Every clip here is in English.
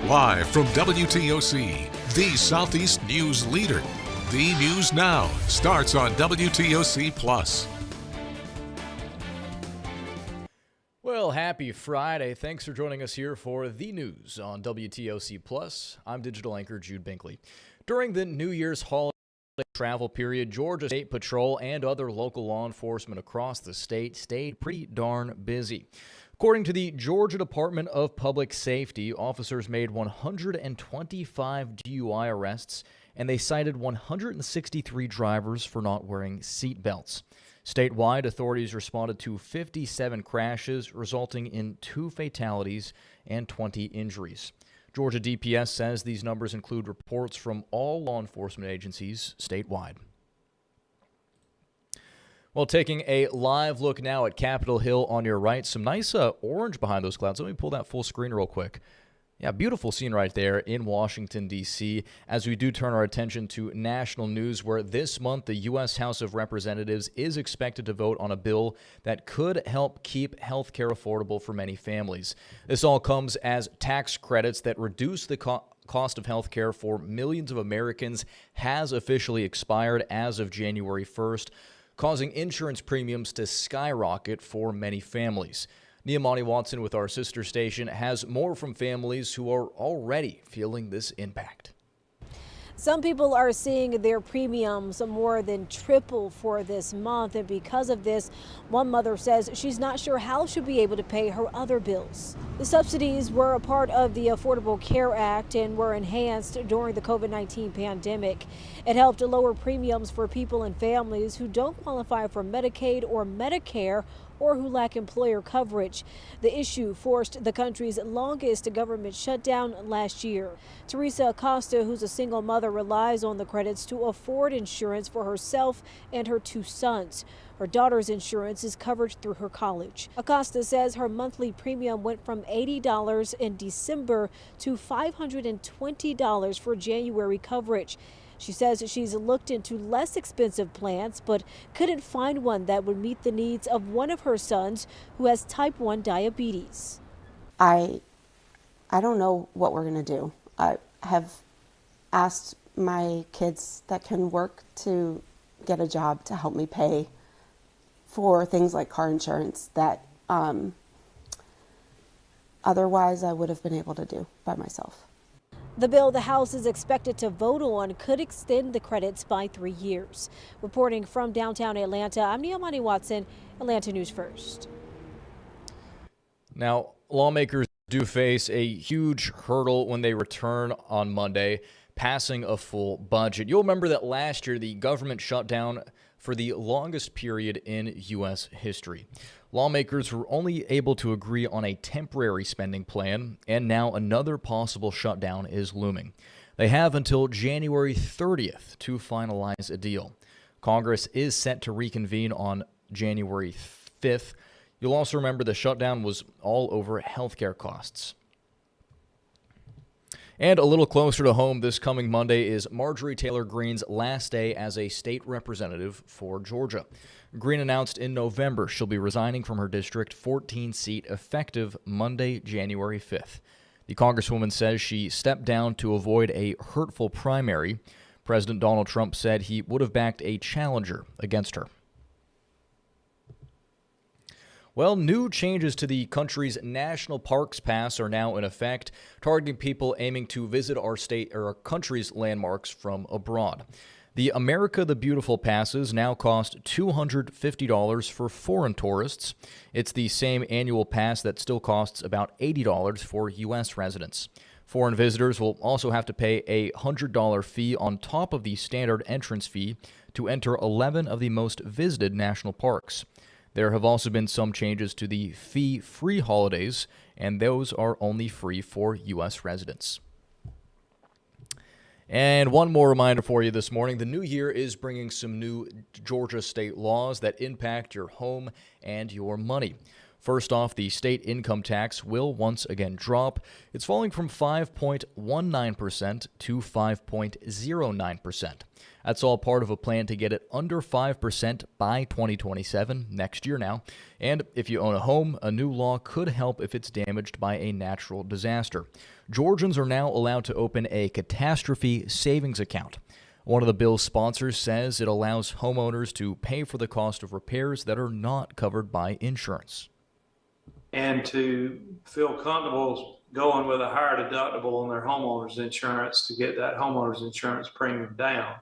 Live from WTOC, the Southeast News leader. The News Now starts on WTOC Plus. Well, happy Friday. Thanks for joining us here for The News on WTOC Plus. I'm digital anchor Jude Binkley. During the New Year's holiday travel period, Georgia State Patrol and other local law enforcement across the state stayed pretty darn busy. According to the Georgia Department of Public Safety, officers made 125 DUI arrests, and they cited 163 drivers for not wearing seat belts. Statewide, authorities responded to 57 crashes, resulting in 2 fatalities and 20 injuries. Georgia DPS says these numbers include reports from all law enforcement agencies statewide. Well, taking a live look now at Capitol Hill on your right. Some nice orange behind those clouds. Let me pull that full screen real quick. Yeah, beautiful scene right there in Washington, D.C. as we do turn our attention to national news, where this month the U.S. House of Representatives is expected to vote on a bill that could help keep health care affordable for many families. This all comes as tax credits that reduce the cost of health care for millions of Americans has officially expired as of January 1st, causing insurance premiums to skyrocket for many families. Niamani Watson with our sister station has more from families who are already feeling this impact. Some people are seeing their premiums more than triple for this month, and because of this, one mother says she's not sure how she'll be able to pay her other bills. The subsidies were a part of the Affordable Care Act and were enhanced during the COVID-19 pandemic. It helped lower premiums for people and families who don't qualify for Medicaid or Medicare or who lack employer coverage. The issue forced the country's longest government shutdown last year. Teresa Acosta, who's a single mother, relies on the credits to afford insurance for herself and her 2 sons. Her daughter's insurance is covered through her college. Acosta says her monthly premium went from $80 in December to $520 for January coverage. She says she's looked into less expensive plans, but couldn't find one that would meet the needs of one of her sons who has type 1 diabetes. I don't know what we're going to do. I have asked my kids that can work to get a job to help me pay for things like car insurance that otherwise I would have been able to do by myself. The bill the House is expected to vote on could extend the credits by 3 years. Reporting from downtown Atlanta, I'm Niamani Watson, Atlanta News First. Now, lawmakers do face a huge hurdle when they return on Monday, passing a full budget. You'll remember that last year the government shut down for the longest period in U.S. history. Lawmakers were only able to agree on a temporary spending plan, and now another possible shutdown is looming. They have until January 30th to finalize a deal. Congress is set to reconvene on January 5th. You'll also remember the shutdown was all over healthcare costs. And a little closer to home, this coming Monday is Marjorie Taylor Greene's last day as a state representative for Georgia. Greene announced in November she'll be resigning from her District 14 seat effective Monday, January 5th. The Congresswoman says she stepped down to avoid a hurtful primary. President Donald Trump said he would have backed a challenger against her. Well, new changes to the country's National Parks Pass are now in effect, targeting people aiming to visit our state or our country's landmarks from abroad. The America the Beautiful passes now cost $250 for foreign tourists. It's the same annual pass that still costs about $80 for U.S. residents. Foreign visitors will also have to pay a $100 fee on top of the standard entrance fee to enter 11 of the most visited national parks. There have also been some changes to the fee-free holidays, and those are only free for U.S. residents. And one more reminder for you this morning. The new year is bringing some new Georgia state laws that impact your home and your money. First off, the state income tax will once again drop. It's falling from 5.19% to 5.09%. That's all part of a plan to get it under 5% by 2027, next year now. And if you own a home, a new law could help if it's damaged by a natural disaster. Georgians are now allowed to open a catastrophe savings account. One of the bill's sponsors says it allows homeowners to pay for the cost of repairs that are not covered by insurance. And to feel comfortable going with a higher deductible on their homeowner's insurance to get that homeowner's insurance premium down.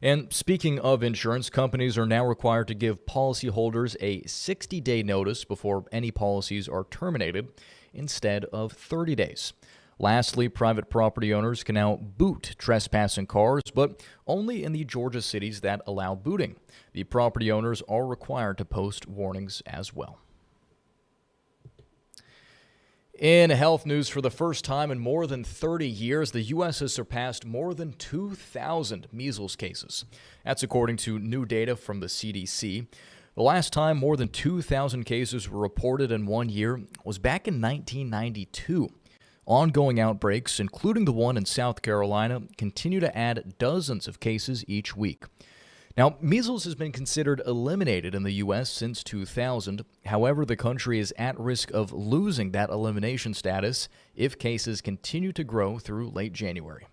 And speaking of insurance, companies are now required to give policyholders a 60-day notice before any policies are terminated instead of 30 days. Lastly, private property owners can now boot trespassing cars, but only in the Georgia cities that allow booting. The property owners are required to post warnings as well. In health news, for the first time in more than 30 years, the U.S. has surpassed more than 2,000 measles cases. That's according to new data from the CDC. The last time more than 2,000 cases were reported in 1 year was back in 1992. Ongoing outbreaks, including the one in South Carolina, continue to add dozens of cases each week. Now, measles has been considered eliminated in the U.S. since 2000. However, the country is at risk of losing that elimination status if cases continue to grow through late January.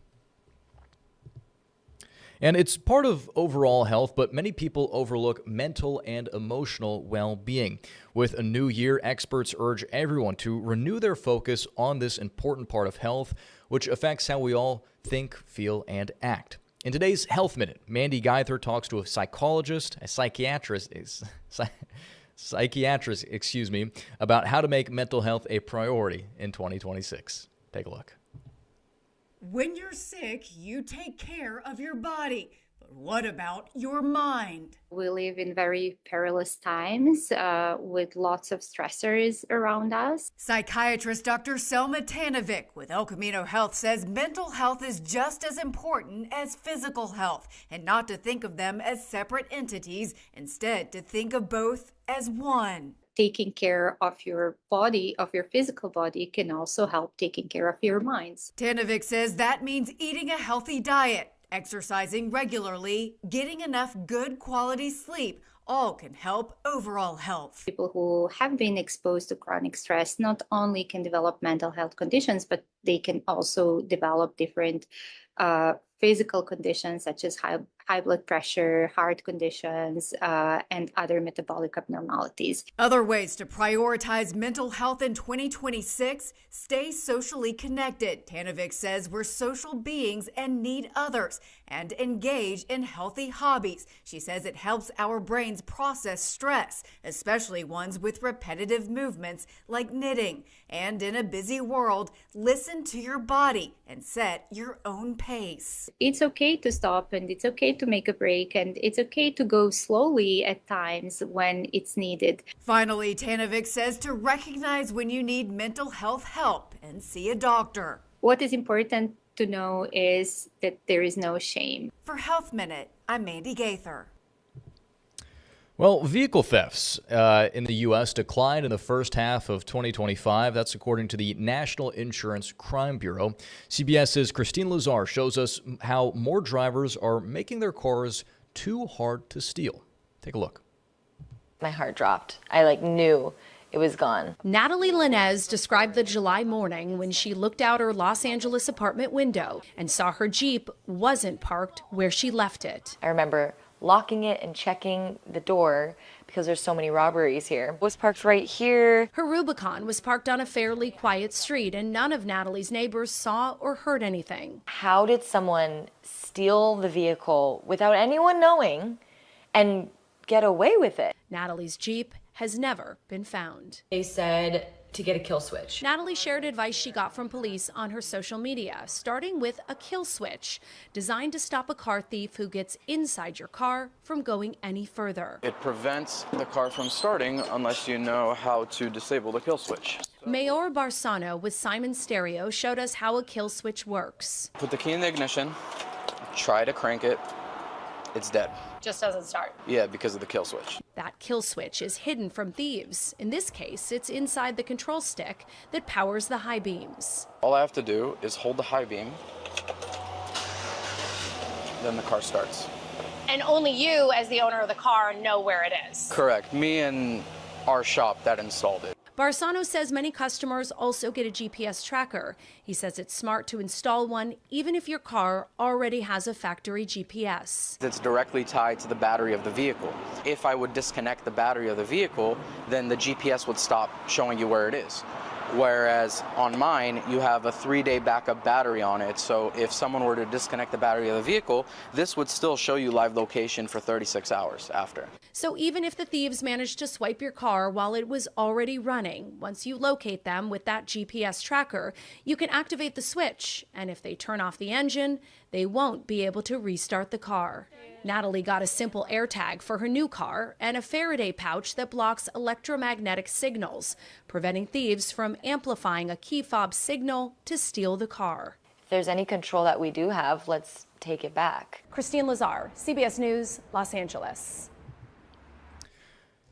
And it's part of overall health, but many people overlook mental and emotional well-being. With a new year, experts urge everyone to renew their focus on this important part of health, which affects how we all think, feel, and act. In today's Health Minute, Mandy Geither talks to a psychiatrist, about how to make mental health a priority in 2026. Take a look. When you're sick, you take care of your body. But what about your mind? We live in very perilous times with lots of stressors around us. Psychiatrist Dr. Selma Tanovic with El Camino Health says mental health is just as important as physical health, and not to think of them as separate entities, instead to think of both as one. Taking care of your body, of your physical body, can also help taking care of your minds. Tanovic says that means eating a healthy diet, exercising regularly, getting enough good quality sleep. All can help overall health. People who have been exposed to chronic stress not only can develop mental health conditions, but they can also develop different physical conditions such as high blood pressure, heart conditions, and other metabolic abnormalities. Other ways to prioritize mental health in 2026: stay socially connected. Tanovic says we're social beings and need others, and engage in healthy hobbies. She says it helps our brains process stress, especially ones with repetitive movements like knitting. And in a busy world, listen to your body and set your own pace. It's okay to stop, and it's okay to make a break, and it's okay to go slowly at times when it's needed. Finally, Tanovic says to recognize when you need mental health help and see a doctor. What is important to know is that there is no shame. For Health Minute, I'm Mandy Gaither. Well, vehicle thefts in the U.S. declined in the first half of 2025. That's according to the National Insurance Crime Bureau. CBS's Christine Lazar shows us how more drivers are making their cars too hard to steal. Take a look. My heart dropped. I knew it was gone. Natalie Linez described the July morning when she looked out her Los Angeles apartment window and saw her Jeep wasn't parked where she left it. I remember locking it and checking the door because there's so many robberies here. It was parked right here. Her Rubicon was parked on a fairly quiet street, and none of Natalie's neighbors saw or heard anything. How did someone steal the vehicle without anyone knowing and get away with it? Natalie's Jeep has never been found. They said to get a kill switch. Natalie shared advice she got from police on her social media, starting with a kill switch designed to stop a car thief who gets inside your car from going any further. It prevents the car from starting unless you know how to disable the kill switch. Mayor Barsano with Simon Stereo showed us how a kill switch works. Put the key in the ignition, try to crank it, it's dead. Just doesn't start. Yeah, because of the kill switch. That kill switch is hidden from thieves. In this case, it's inside the control stick that powers the high beams. All I have to do is hold the high beam, then the car starts. And only you, as the owner of the car, know where it is. Correct. Me and our shop that installed it. Barsano says many customers also get a GPS tracker. He says it's smart to install one even if your car already has a factory GPS. It's directly tied to the battery of the vehicle. If I would disconnect the battery of the vehicle, then the GPS would stop showing you where it is. Whereas on mine, you have a 3-day backup battery on it. So if someone were to disconnect the battery of the vehicle, this would still show you live location for 36 hours after. So even if the thieves managed to swipe your car while it was already running, once you locate them with that GPS tracker, you can activate the switch. And if they turn off the engine, they won't be able to restart the car. Natalie got a simple AirTag for her new car and a Faraday pouch that blocks electromagnetic signals, preventing thieves from amplifying a key fob signal to steal the car. If there's any control that we do have, let's take it back. Christine Lazar, CBS News, Los Angeles.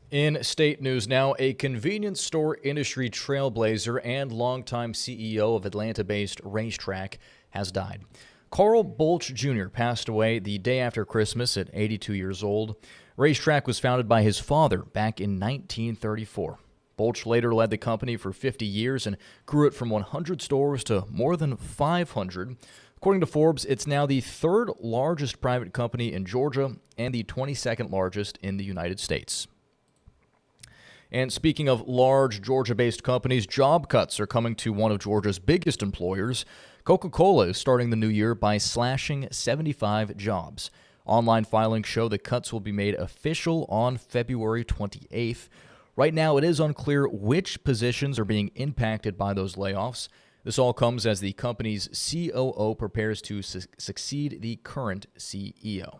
In state news now, a convenience store industry trailblazer and longtime CEO of Atlanta-based RaceTrac has died. Carl Bolch Jr. passed away the day after Christmas at 82 years old. RaceTrac was founded by his father back in 1934. Bolch later led the company for 50 years and grew it from 100 stores to more than 500. According to Forbes, it's now the third largest private company in Georgia and the 22nd largest in the United States. And speaking of large Georgia-based companies, job cuts are coming to one of Georgia's biggest employers. Coca-Cola is starting the new year by slashing 75 jobs. Online filings show the cuts will be made official on February 28th. Right now, it is unclear which positions are being impacted by those layoffs. This all comes as the company's COO prepares to succeed the current CEO.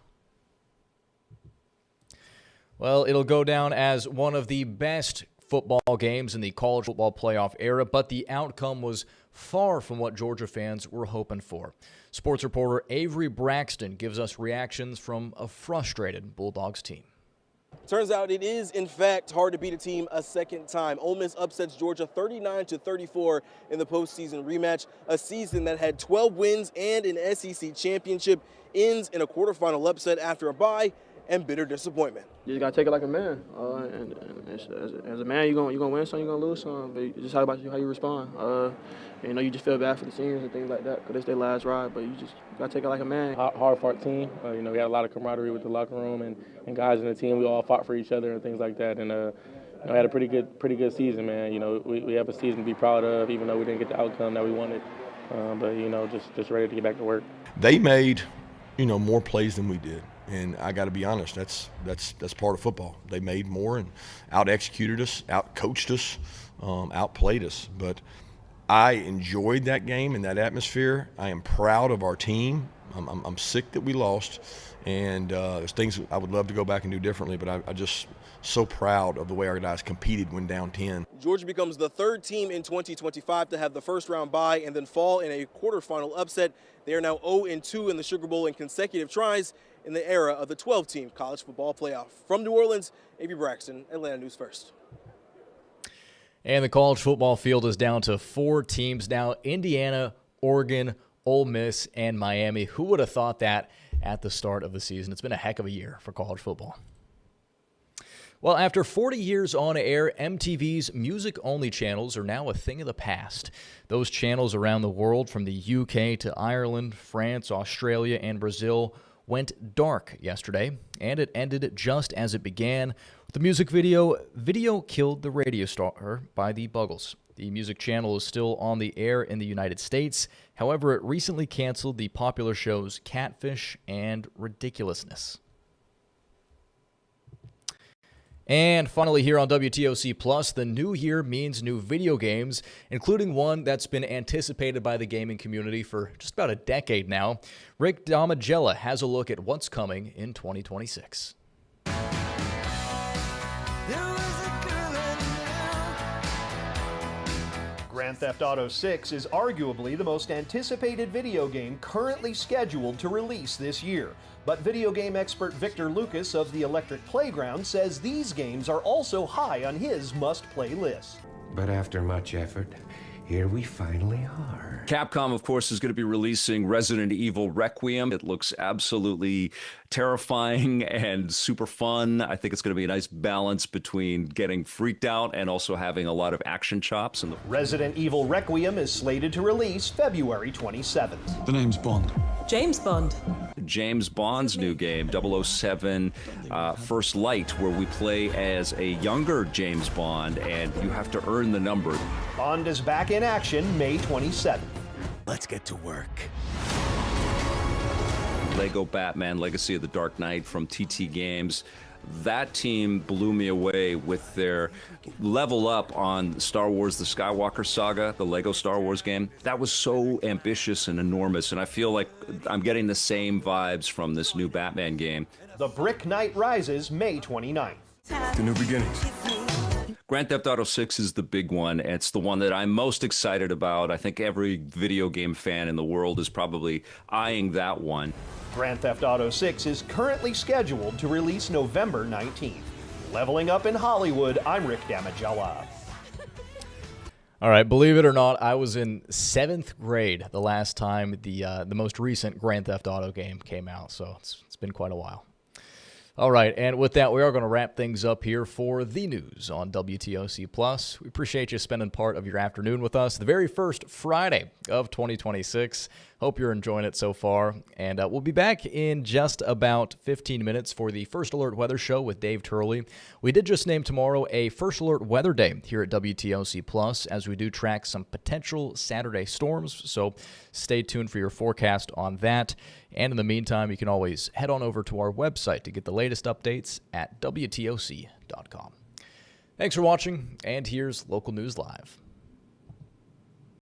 Well, it'll go down as one of the best football games in the college football playoff era, but the outcome was far from what Georgia fans were hoping for. Sports reporter Avery Braxton gives us reactions from a frustrated Bulldogs team. Turns out it is, in fact, hard to beat a team a second time. Ole Miss upsets Georgia 39-34 in the postseason rematch. A season that had 12 wins and an SEC championship ends in a quarterfinal upset after a bye and bitter disappointment. You just gotta take it like a man, and as a man, you're gonna win some, you're gonna lose some, but it's just how you respond. You just feel bad for the seniors and things like that because it's their last ride, but you just gotta take it like a man. Hard fought team. We had a lot of camaraderie with the locker room and guys in the team. We all fought for each other and things like that, and had a pretty good season, man. We have a season to be proud of, even though we didn't get the outcome that we wanted. But just ready to get back to work. They made, more plays than we did. And I got to be honest, that's part of football. They made more and out-executed us, out-coached us, outplayed us. But I enjoyed that game and that atmosphere. I am proud of our team. I'm sick that we lost. And there's things I would love to go back and do differently, but I just so proud of the way our guys competed when down 10. Georgia becomes the third team in 2025 to have the first-round bye and then fall in a quarterfinal upset. They are now 0-2 in the Sugar Bowl in consecutive tries in the era of the 12-team college football playoff. From New Orleans, A.B. Braxton, Atlanta News First. And the college football field is down to 4 teams now: Indiana, Oregon, Ole Miss, and Miami. Who would have thought that at the start of the season? It's been a heck of a year for college football. Well, after 40 years on air, MTV's music-only channels are now a thing of the past. Those channels around the world, from the UK to Ireland, France, Australia, and Brazil, went dark yesterday, and it ended just as it began with the music video, "Video Killed the Radio Star" by the Buggles. The music channel is still on the air in the United States. However, it recently canceled the popular shows Catfish and Ridiculousness. And finally, here on WTOC Plus, the new year means new video games, including one that's been anticipated by the gaming community for just about a decade now. Rick Damagella has a look at what's coming in 2026. Grand Theft Auto 6 is arguably the most anticipated video game currently scheduled to release this year. But video game expert Victor Lucas of the Electric Playground says these games are also high on his must-play list. But after much effort, here we finally are. Capcom, of course, is going to be releasing Resident Evil Requiem. It looks absolutely terrifying and super fun. I think it's going to be a nice balance between getting freaked out and also having a lot of action chops. Resident Evil Requiem is slated to release February 27th. The name's Bond. James Bond. James Bond's new game, 007 First Light, where we play as a younger James Bond, and you have to earn the number. Bond is back in action May 27th. Let's get to work. Lego Batman Legacy of the Dark Knight from TT Games. That team blew me away with their level up on Star Wars The Skywalker Saga, the Lego Star Wars game. That was so ambitious and enormous, and I feel like I'm getting the same vibes from this new Batman game. The Brick Knight Rises May 29th. The new beginnings. Grand Theft Auto 6 is the big one. It's the one that I'm most excited about. I think every video game fan in the world is probably eyeing that one. Grand Theft Auto 6 is currently scheduled to release November 19th. Leveling up in Hollywood, I'm Rick Damigella. All right, believe it or not, I was in 7th grade the last time the most recent Grand Theft Auto game came out, so it's been quite a while. All right, and with that, we are going to wrap things up here for the news on WTOC Plus. We appreciate you spending part of your afternoon with us, the very first Friday of 2026. Hope you're enjoying it so far, and we'll be back in just about 15 minutes for the First Alert Weather Show with Dave Turley. We did just name tomorrow a First Alert Weather Day here at WTOC Plus as we do track some potential Saturday storms, so stay tuned for your forecast on that. And in the meantime, you can always head on over to our website to get the latest updates at WTOC.com. Thanks for watching, and here's Local News Live.